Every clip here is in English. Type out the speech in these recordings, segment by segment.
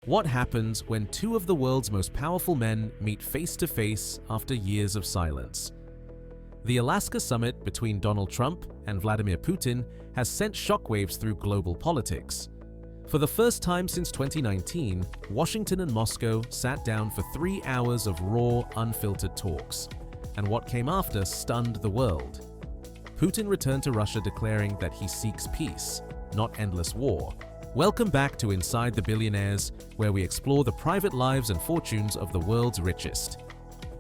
What happens when two of the world's most powerful men meet face to face after years of silence? The Alaska summit between Donald Trump and Vladimir Putin has sent shockwaves through global politics. For the first time since 2019, Washington and Moscow sat down for 3 hours of raw, unfiltered talks. And what came after stunned the world. Putin returned to Russia declaring that he seeks peace, not endless war. Welcome back to Inside the Billionaires, where we explore the private lives and fortunes of the world's richest.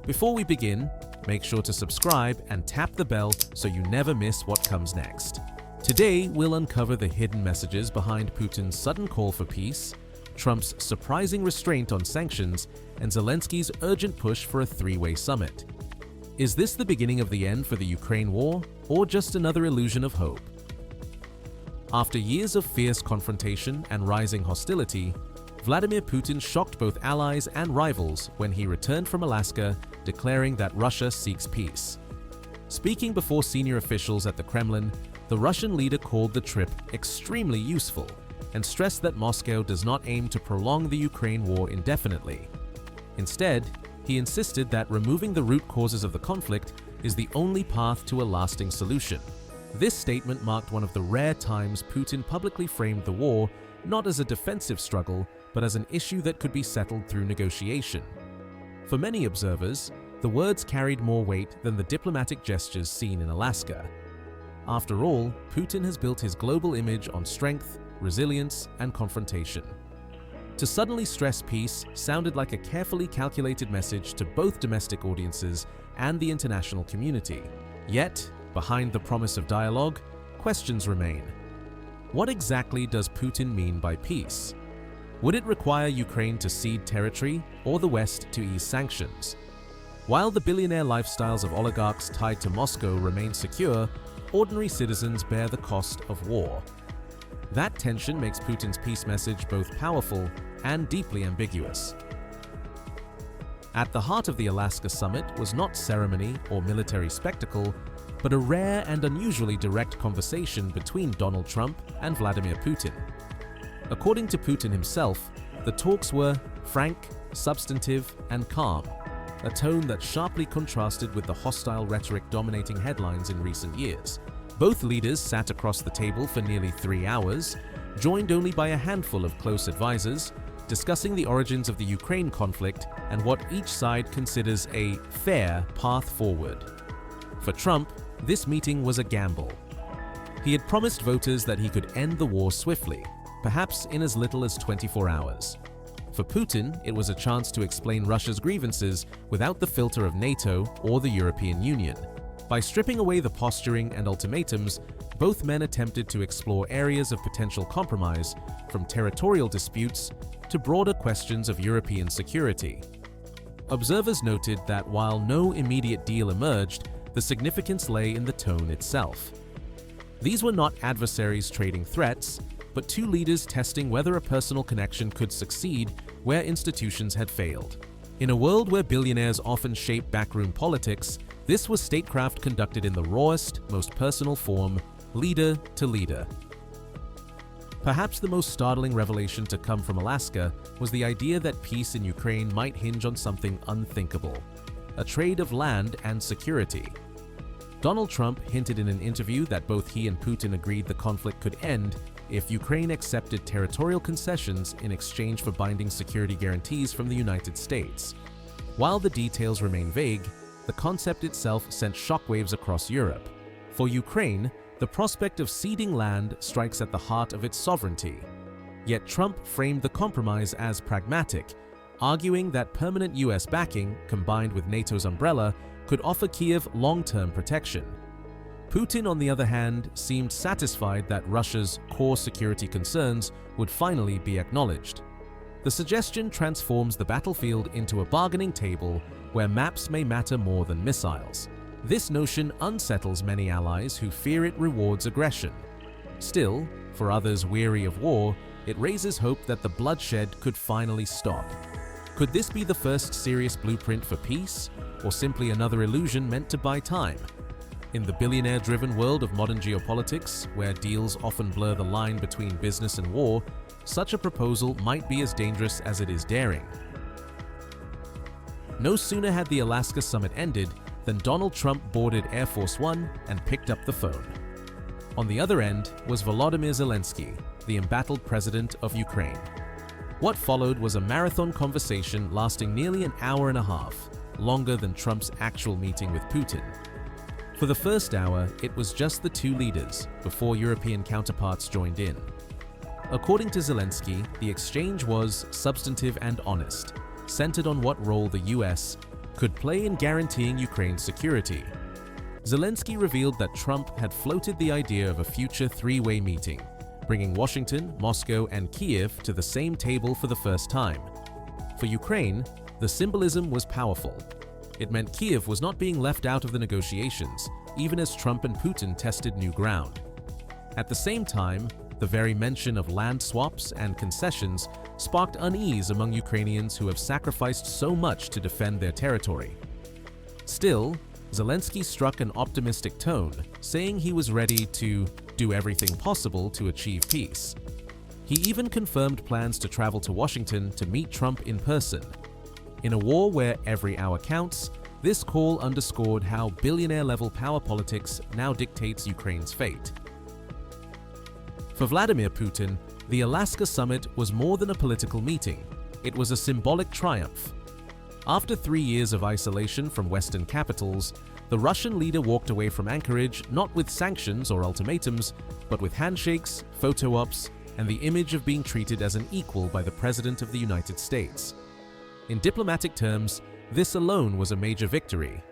Before we begin, make sure to subscribe and tap the bell so you never miss what comes next. Today, we'll uncover the hidden messages behind Putin's sudden call for peace, Trump's surprising restraint on sanctions, and Zelensky's urgent push for a three-way summit. Is this the beginning of the end for the Ukraine war, or just another illusion of hope? After years of fierce confrontation and rising hostility, Vladimir Putin shocked both allies and rivals when he returned from Alaska, declaring that Russia seeks peace. Speaking before senior officials at the Kremlin, the Russian leader called the trip extremely useful and stressed that Moscow does not aim to prolong the Ukraine war indefinitely. Instead, he insisted that removing the root causes of the conflict is the only path to a lasting solution. This statement marked one of the rare times Putin publicly framed the war not as a defensive struggle, but as an issue that could be settled through negotiation. For many observers, the words carried more weight than the diplomatic gestures seen in Alaska. After all, Putin has built his global image on strength, resilience, and confrontation. To suddenly stress peace sounded like a carefully calculated message to both domestic audiences and the international community. Yet, behind the promise of dialogue, questions remain. What exactly does Putin mean by peace? Would it require Ukraine to cede territory or the West to ease sanctions? While the billionaire lifestyles of oligarchs tied to Moscow remain secure, ordinary citizens bear the cost of war. That tension makes Putin's peace message both powerful and deeply ambiguous. At the heart of the Alaska summit was not ceremony or military spectacle, but a rare and unusually direct conversation between Donald Trump and Vladimir Putin. According to Putin himself, the talks were frank, substantive, and calm, a tone that sharply contrasted with the hostile rhetoric dominating headlines in recent years. Both leaders sat across the table for nearly 3 hours, joined only by a handful of close advisors, discussing the origins of the Ukraine conflict and what each side considers a fair path forward. For Trump, this meeting was a gamble. He had promised voters that he could end the war swiftly, perhaps in as little as 24 hours. For Putin, it was a chance to explain Russia's grievances without the filter of NATO or the European Union. By stripping away the posturing and ultimatums, both men attempted to explore areas of potential compromise, from territorial disputes to broader questions of European security. Observers noted that while no immediate deal emerged, the significance lay in the tone itself. These were not adversaries trading threats, but two leaders testing whether a personal connection could succeed where institutions had failed. In a world where billionaires often shape backroom politics, this was statecraft conducted in the rawest, most personal form, leader to leader. Perhaps the most startling revelation to come from Alaska was the idea that peace in Ukraine might hinge on something unthinkable: a trade of land and security. Donald Trump hinted in an interview that both he and Putin agreed the conflict could end if Ukraine accepted territorial concessions in exchange for binding security guarantees from the United States. While the details remain vague, the concept itself sent shockwaves across Europe. For Ukraine, the prospect of ceding land strikes at the heart of its sovereignty. Yet Trump framed the compromise as pragmatic, arguing that permanent US backing, combined with NATO's umbrella, could offer Kiev long-term protection. Putin, on the other hand, seemed satisfied that Russia's core security concerns would finally be acknowledged. The suggestion transforms the battlefield into a bargaining table where maps may matter more than missiles. This notion unsettles many allies who fear it rewards aggression. Still, for others weary of war, it raises hope that the bloodshed could finally stop. Could this be the first serious blueprint for peace, or simply another illusion meant to buy time? In the billionaire-driven world of modern geopolitics, where deals often blur the line between business and war, such a proposal might be as dangerous as it is daring. No sooner had the Alaska summit ended than Donald Trump boarded Air Force One and picked up the phone. On the other end was Volodymyr Zelensky, the embattled president of Ukraine. What followed was a marathon conversation lasting nearly an hour and a half, longer than Trump's actual meeting with Putin. For the first hour, it was just the two leaders, before European counterparts joined in. According to Zelensky, the exchange was substantive and honest, centered on what role the US could play in guaranteeing Ukraine's security. Zelensky revealed that Trump had floated the idea of a future three-way meeting, bringing Washington, Moscow, and Kiev to the same table for the first time. For Ukraine, the symbolism was powerful. It meant Kiev was not being left out of the negotiations, even as Trump and Putin tested new ground. At the same time, the very mention of land swaps and concessions sparked unease among Ukrainians who have sacrificed so much to defend their territory. Still, Zelensky struck an optimistic tone, saying he was ready to do everything possible to achieve peace. He even confirmed plans to travel to Washington to meet Trump in person. In a war where every hour counts, this call underscored how billionaire-level power politics now dictates Ukraine's fate. For Vladimir Putin, the Alaska summit was more than a political meeting. It was a symbolic triumph. After 3 years of isolation from Western capitals, the Russian leader walked away from Anchorage not with sanctions or ultimatums, but with handshakes, photo ops, and the image of being treated as an equal by the President of the United States. In diplomatic terms, this alone was a major victory.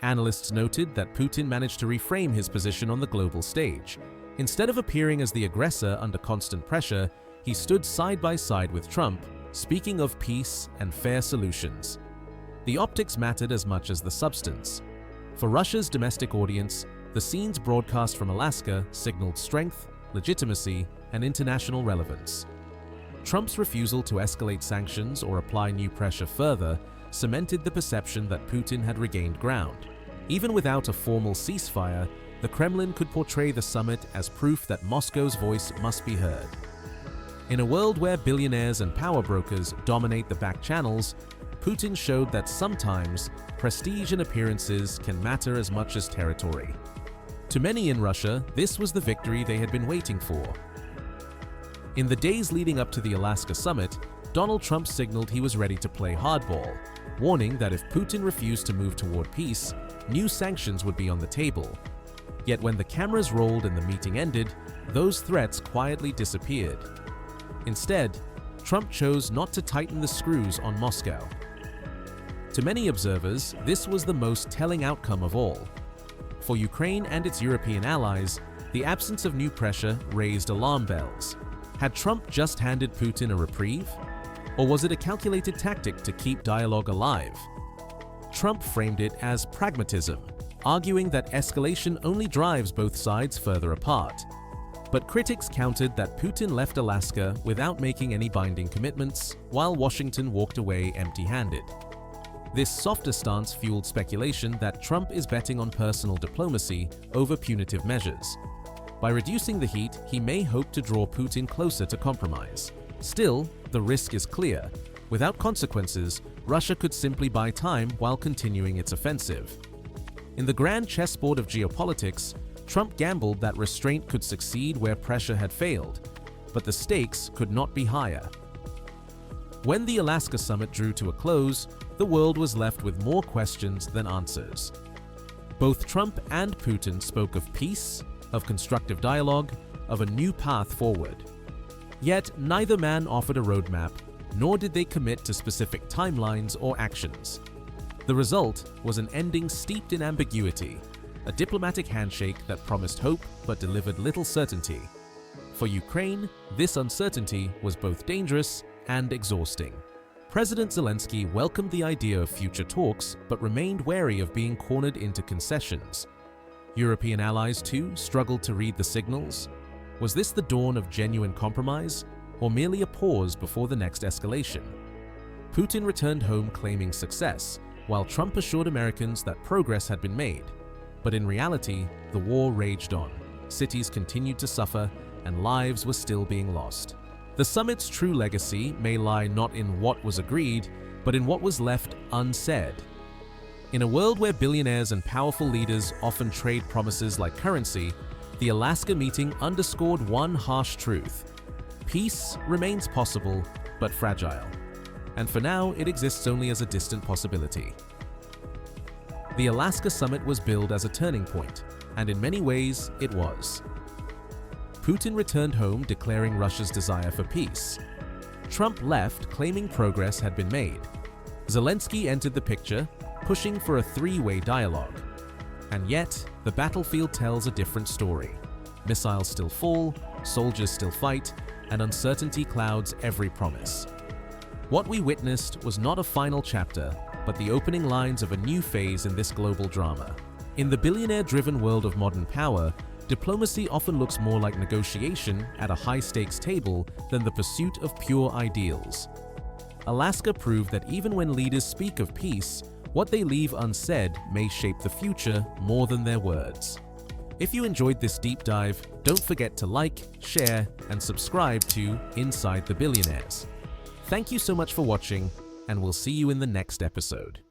Analysts noted that Putin managed to reframe his position on the global stage. Instead of appearing as the aggressor under constant pressure, he stood side by side with Trump, speaking of peace and fair solutions. The optics mattered as much as the substance. For Russia's domestic audience, the scenes broadcast from Alaska signaled strength, legitimacy, and international relevance. Trump's refusal to escalate sanctions or apply new pressure further cemented the perception that Putin had regained ground. Even without a formal ceasefire, the Kremlin could portray the summit as proof that Moscow's voice must be heard. In a world where billionaires and power brokers dominate the back channels, Putin showed that sometimes prestige and appearances can matter as much as territory. To many in Russia, this was the victory they had been waiting for. In the days leading up to the Alaska summit, Donald Trump signaled he was ready to play hardball, warning that if Putin refused to move toward peace, new sanctions would be on the table. Yet when the cameras rolled and the meeting ended, those threats quietly disappeared. Instead, Trump chose not to tighten the screws on Moscow. To many observers, this was the most telling outcome of all. For Ukraine and its European allies, the absence of new pressure raised alarm bells. Had Trump just handed Putin a reprieve? Or was it a calculated tactic to keep dialogue alive? Trump framed it as pragmatism, arguing that escalation only drives both sides further apart. But critics countered that Putin left Alaska without making any binding commitments, while Washington walked away empty-handed. This softer stance fueled speculation that Trump is betting on personal diplomacy over punitive measures. By reducing the heat, he may hope to draw Putin closer to compromise. Still, the risk is clear. Without consequences, Russia could simply buy time while continuing its offensive. In the grand chessboard of geopolitics, Trump gambled that restraint could succeed where pressure had failed, but the stakes could not be higher. When the Alaska summit drew to a close, the world was left with more questions than answers. Both Trump and Putin spoke of peace, of constructive dialogue, of a new path forward. Yet neither man offered a roadmap, nor did they commit to specific timelines or actions. The result was an ending steeped in ambiguity, a diplomatic handshake that promised hope but delivered little certainty. For Ukraine, this uncertainty was both dangerous and exhausting. President Zelensky welcomed the idea of future talks but remained wary of being cornered into concessions. European allies, too, struggled to read the signals. Was this the dawn of genuine compromise, or merely a pause before the next escalation? Putin returned home claiming success, while Trump assured Americans that progress had been made. But in reality, the war raged on. Cities continued to suffer, and lives were still being lost. The summit's true legacy may lie not in what was agreed, but in what was left unsaid. In a world where billionaires and powerful leaders often trade promises like currency, the Alaska meeting underscored one harsh truth: peace remains possible, but fragile. And for now, it exists only as a distant possibility. The Alaska summit was billed as a turning point, and in many ways, it was. Putin returned home declaring Russia's desire for peace. Trump left claiming progress had been made. Zelensky entered the picture, pushing for a three-way dialogue. And yet, the battlefield tells a different story. Missiles still fall, soldiers still fight, and uncertainty clouds every promise. What we witnessed was not a final chapter, but the opening lines of a new phase in this global drama. In the billionaire-driven world of modern power, diplomacy often looks more like negotiation at a high-stakes table than the pursuit of pure ideals. Alaska proved that even when leaders speak of peace, what they leave unsaid may shape the future more than their words. If you enjoyed this deep dive, don't forget to like, share, and subscribe to Inside the Billionaires. Thank you so much for watching, and we'll see you in the next episode.